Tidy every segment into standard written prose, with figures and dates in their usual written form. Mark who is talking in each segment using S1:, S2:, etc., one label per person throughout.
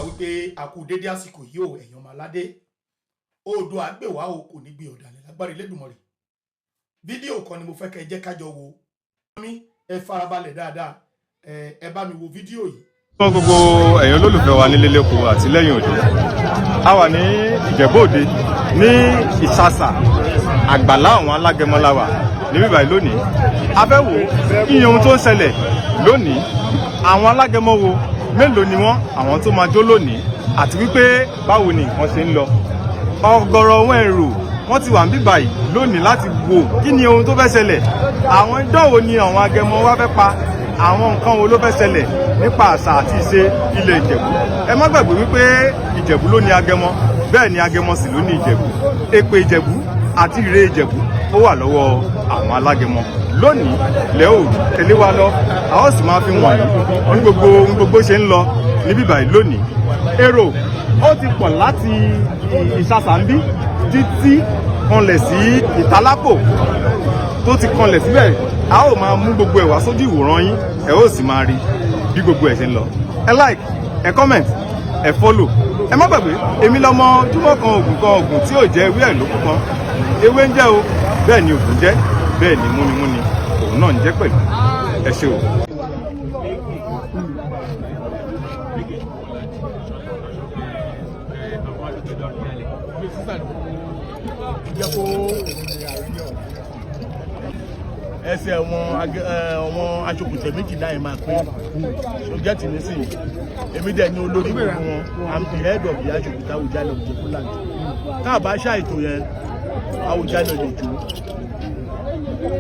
S1: wípé a kú dédé àsìkò yìí o ẹ̀yin ọmọ aládé Oòduà àgbèwá o kò ní gbé ọ̀dàlẹ̀ lágbára Elédùmarè. Fídíò kan ni mo fẹ́ kẹ́ ẹ jẹ́ kájọ wo ní ẹ farabalẹ̀ dáadáa ẹ bá mi wo fídíò yìí.
S2: fún gbogbo ẹ̀yin olólùfẹ́ wa nílé lẹ́kọ̀ọ́ àti lẹ́yìn òde a wà ní Ìjẹ̀bú Òde ní Ìsàsà àgbàlá àwọn alágẹmọ la wà níbí báyìí lónìí a fẹ́ wò iye ohun tó ń ṣẹlẹ̀ lónìí àwọn alágẹmọ wo mélòó ni wọ́n àwọn tó máa jó lónìí àti wípé báwo ni nǹkan ṣe ń lọ ọ̀gọ̀rọ̀ ohun èrò wọ́n ti wà níbí báyìí lónìí láti wò kí ni ohun tó fẹ́ ṣẹlẹ̀ àwọn idán wo ni àwọn agẹmọ wa fẹ́ pa àwọn nǹkan wo ló fẹ́ ṣẹlẹ̀ nípa àṣà àti ìṣe ilẹ̀ Ìjẹ̀bú ẹ má gbàgbé wípé Ìjẹ̀bú ló ní agẹmọ bẹ́ẹ̀ ni agẹmọ sì ló ní Ìjẹ̀bú èpè Ìjẹ̀bú àti ìre Ìjẹ̀bú ó wà lọ́wọ́ àwọn alágẹmọ lónìí lẹ́ ò tẹ̀lé wa lọ a ó sì máa fi wọ̀nyí ní gbogbo ṣe ń lọ níbí báyìí lónìí èrò ó ti pọ̀ láti Ìsàsà ń bí títí kanlẹ̀ sí Ìtalápò tó ti kanlẹ̀ síbẹ̀ a ó máa mú gbogbo ẹ̀ wá sójú ìwòran yín ẹ ó sì máa rí bí gbogbo ẹ̀ ṣe ń lọ ẹ like ẹ comment ẹ follow ẹ má gbàgbé èmi lọmọ túbọ̀ kan ògùn tí ò jẹ́ ewé ẹ̀ ló kúkan ewé ń jẹ́ o bẹ́ẹ̀ ni ògùn jẹ́ bẹ́ẹ̀ ni múnimúni òun náà ń jẹ́ pẹ̀lú ẹ ṣé o.
S3: ẹsẹ̀ àwọn aṣokùtẹ̀ méjìlá ẹ̀ máa pín ṣojẹ́tì nísìnyí èmi dẹ̀ ní olórí gbogbo wọn I'm the head of the aṣokùtẹ̀ Awùjalẹ̀ Ìjẹ̀bú-Land tá a bá ṣàìtò yẹn Awùjalẹ̀ lè jó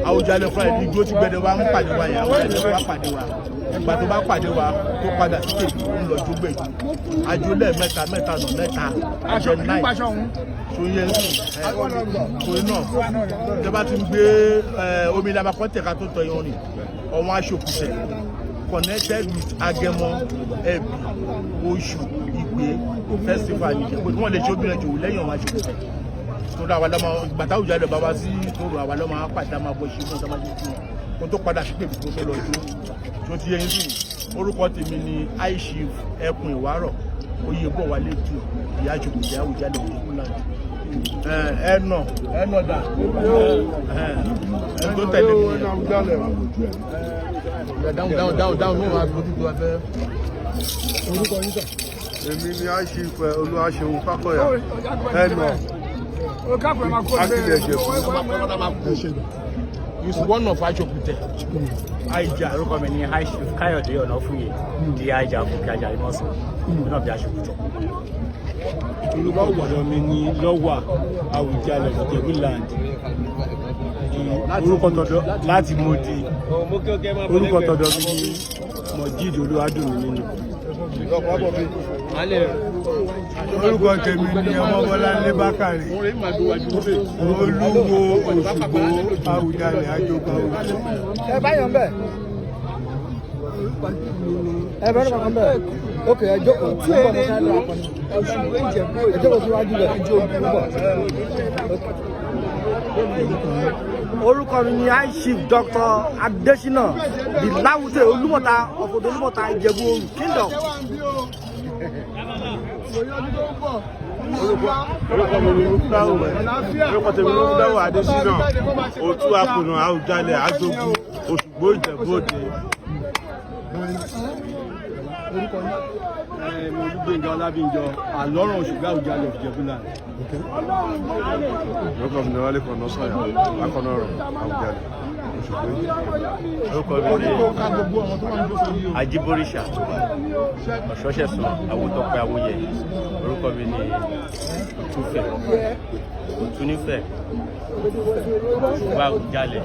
S3: Awùjalẹ̀ fúnra ìdí igbó tí gbẹdẹ wa ń pàdé wa yẹn Awùjalẹ̀ wa pàdé wa ìgbà tó bá pàdé wa tó padà sí kejì ń lọ jó gbẹ̀jú ajólẹ̀ mẹ́ta àṣẹ náà so yẹ torí náà ìjọba ti ń gbé omi ìlànà kọ́ńtẹ̀ka tó tọ̀ yẹn rìn ọ̀wọ́n aṣòkùtẹ̀ connected with Agẹmọ Ẹ̀bì Oṣù Ìgbé festival Ìjẹ̀bú wọ́n lè ṣe obìnrin jòwó lẹ́yìn ọ̀wọ́n aṣòkùtẹ̀ tó dá àwa lọ́mọ gbàtà Awùjalẹ̀ bàbá sí tòrò àwa lọ́mọ apàdé àmọ́ àbọ̀ ìṣẹ́ fún ọ̀sán máa ṣe fún wọn kó tó padà sí pèbí tó fẹ́ lọ jó tó ti yẹn sí orúkọ tèmi ni High Chief Ẹkùn Ìwárọ̀ Oyèbọ̀wálé tù ìyá aṣòkùtẹ̀ Awùjalẹ̀ Ìjẹ̀bú-Land ẹnà dà ẹ tó tẹ̀lé mi dáhùn ní wọn àgbójú tó wá fẹ́.
S4: orúkọ yín sà.
S5: èmi ni High Chief Olúwaṣeun Fákọ̀yà ẹnà akílẹ̀ Ìjẹ̀bú.
S3: He's one of Aṣòkùtẹ̀ Àìjà.
S6: orúkọ mi ni High Chief Káyọ̀dé Ọ̀nàfúyè di Àìjà òkè àjà ìmọ̀sán one of the Aṣòkùtẹ̀.
S4: orúkọ mi ni Lọ́wà Awùjalẹ̀ Ìjẹ̀bú-Land orúkọ tọ̀dọ̀ láti Mòdì orúkọ tọ̀dọ̀ mi ni Mọ̀jídì Olúwadùnmí nínú. orúkọ tèmi ni Ọmọbọ́láńlé Bákàrè Olúwo Òṣùgbó Awùjalẹ̀ Àjọgbá.
S7: ẹ báyọ̀ ń bẹ̀ ẹ bẹ́ẹ̀ ló máa ń bẹ̀ ókè ẹ jókòó tí ó bọ̀ ká lọ àpọ̀ ẹ jókòó síwájú rẹ̀ ju ojú bọ̀. orúkọ mi ni High Chief Dr. Adesina the Lawute Olúmọ̀ta of Olúmọ̀ta Ìjẹ̀bú Kingdom.
S5: orúkọ mi ni Muftahu orúkọ tèmi ni Muftahu Adesina Òtú Apònà Awùjalẹ̀ Àjọgbó Òṣùgbó Ìjẹ̀bú Òde.
S7: orúkọ mi
S4: mo Olúgbénga Ọlábíńjọ Àlọ́ràn Òṣùgbó Awùjalẹ̀ Ìjẹ̀bú-Land.
S5: orúkọ mi ni Wálé Kọ̀nà Sọ̀yà Akọ́nọ̀rọ̀ Awùjalẹ̀ Òṣùgbó.
S6: orúkọ mi ni Ajíbóríṣà Ọ̀ṣọ́ṣẹ̀sùn Àwòtọ́pẹ́ Awóyẹ orúkọ mi ni Òtúnífẹ̀ Òṣùgbó Awùjalẹ̀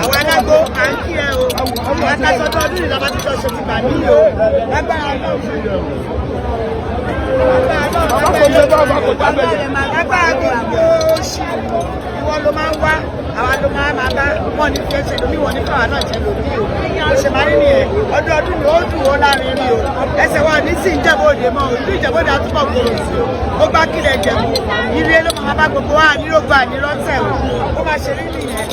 S8: àwọn alágbó à ń kí ẹ o àwọn akásọdọ ọdún ìlànà tí wọn ṣe ti gbà níyì o lágbára náà lágbára gbogbo oṣù ìwọ ló máa ń wá àwa ló máa bá wọn ní fi ẹsẹ̀ lómi wọn ní fáwọn náà jẹ lómi o ó ṣe máa rí nìyẹn ọdún ló dùn ó láàrin rí o ẹsẹ̀ wa ní sí ìjẹ́bọ̀dé mọ́ ìlú ìjẹ́bọ̀dé àtúbọ̀ gbòòrò sí o ó gbá kílẹ̀ jẹ̀mú ire ló máa bá gbogbo wa nílògbò ànílọ́sẹ̀ o ó máa ṣe rí nìyẹn.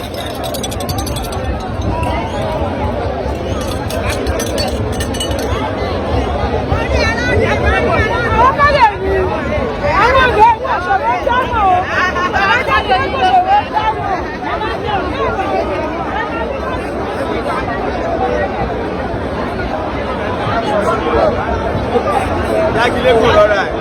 S3: Lágilé kò lọ́ra ẹ̀.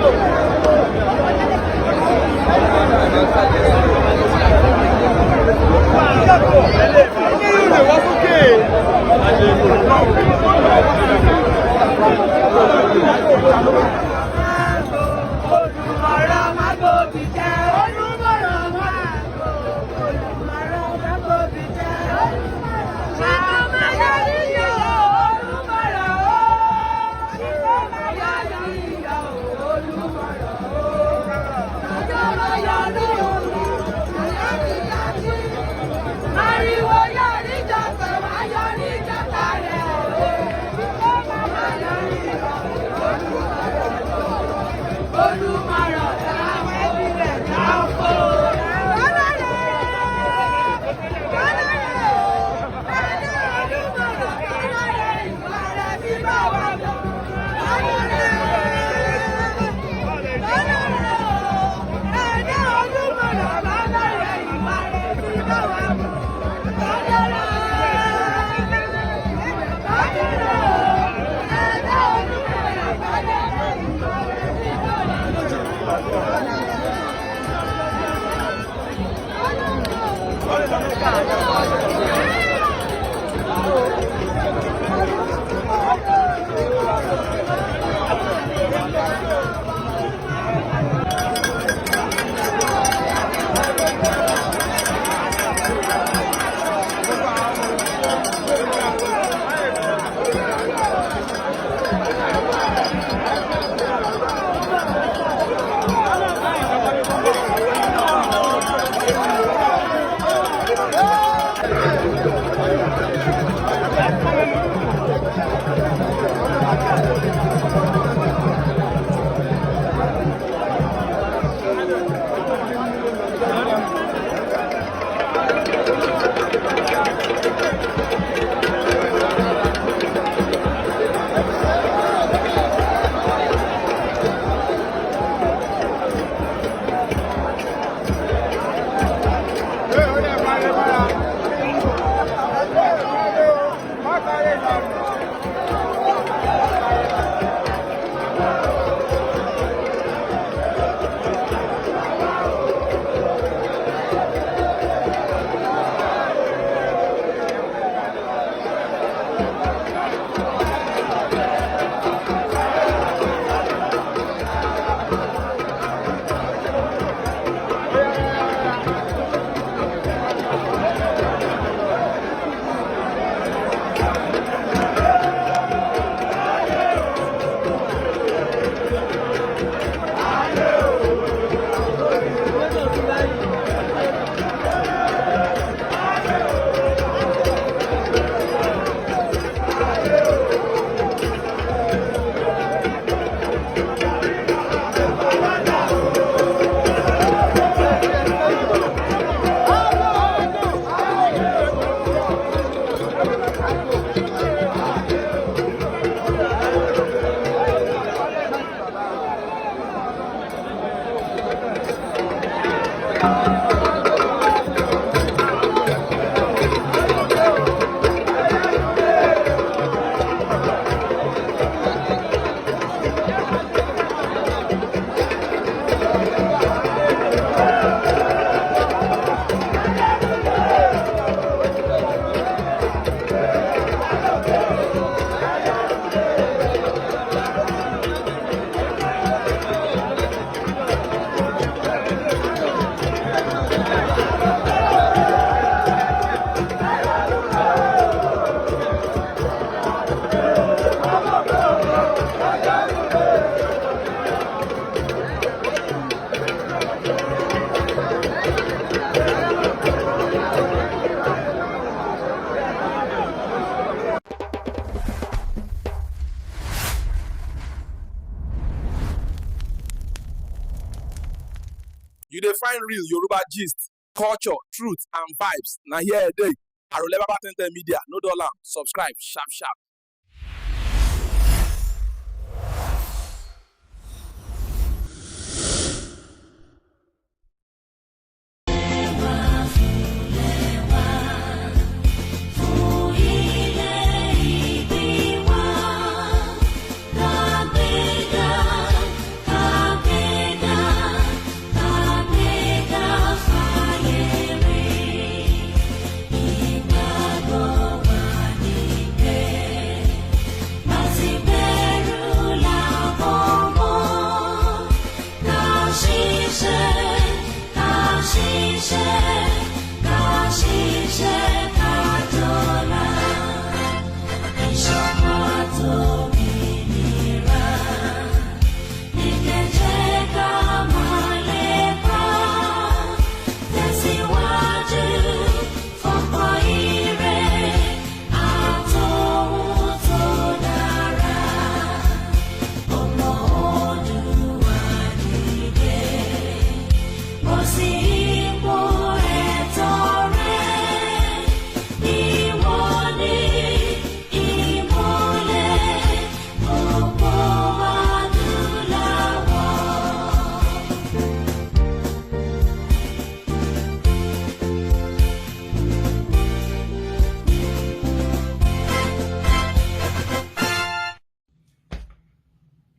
S9: You dey find real Yoruba gist, culture, truth, and vibes. Now here dey. Arole Baba 1010 Media, no dollar. Subscribe, sharp, sharp.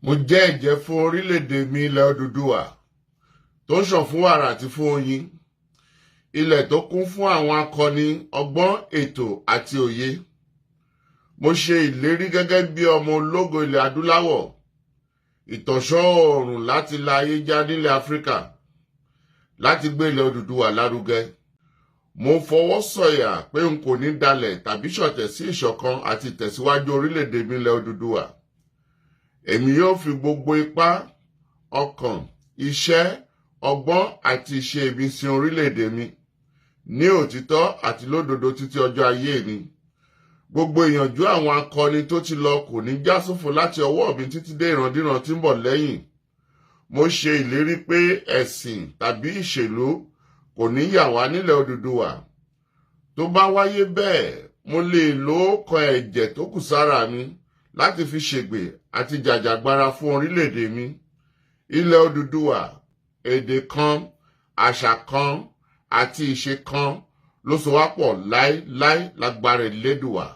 S10: Mo jẹ́ ẹ̀jẹ́ fún orílẹ̀-èdè mi ilẹ̀ Odùduwà tó ṣàn fún wàrà àti fún oyin, ilẹ̀ tó kún fún àwọn akọni ọgbọ́n ètò àti òye. Mo ṣe ìlérí gẹ́gẹ́ bí ọmọ ológo ilẹ̀ adúláwọ̀, ìtànṣán oòrùn láti la ayé já nílẹ̀ Áfíríkà, láti gbé ilẹ̀ Odùduwà lárugẹ. Mo fọwọ́ sọ̀yà pé n kò ní dalẹ̀ tàbí ṣọ̀tẹ̀ sí ìṣọ̀kan àti ìtẹ̀síwájú orílẹ̀-èdè mi ilẹ̀ Odùduwà. Èmi yóò fi gbogbo ipá, ọkàn, iṣẹ́, ọgbọ́n àti ìṣe mi sin orílẹ̀-èdè mi ní òtítọ́ àti lódodo títí ọjọ́ ayé mi. Gbogbo ìyànjú àwọn akọni tó ti lọ kò ní já sófo láti ọwọ́ mi títí dé ìrandíran tí ń bọ̀ lẹ́yìn. Mo ṣe ìlérí pé ẹ̀sìn tàbí ìṣèlú kò ní yà wá nílẹ̀ Odùduwà. Tó bá wáyé bẹ́ẹ̀, mo lè lo ọ̀kan ẹ̀jẹ̀ tó kù sára mi láti fi ṣègbè àti jàjàgbara fún orílẹ̀-èdè mi. Ilẹ̀ Odùduwà, èdè kan, àṣà kan àti ìṣe kan ló so wá pọ̀ láéláé lágbára Elédùwà.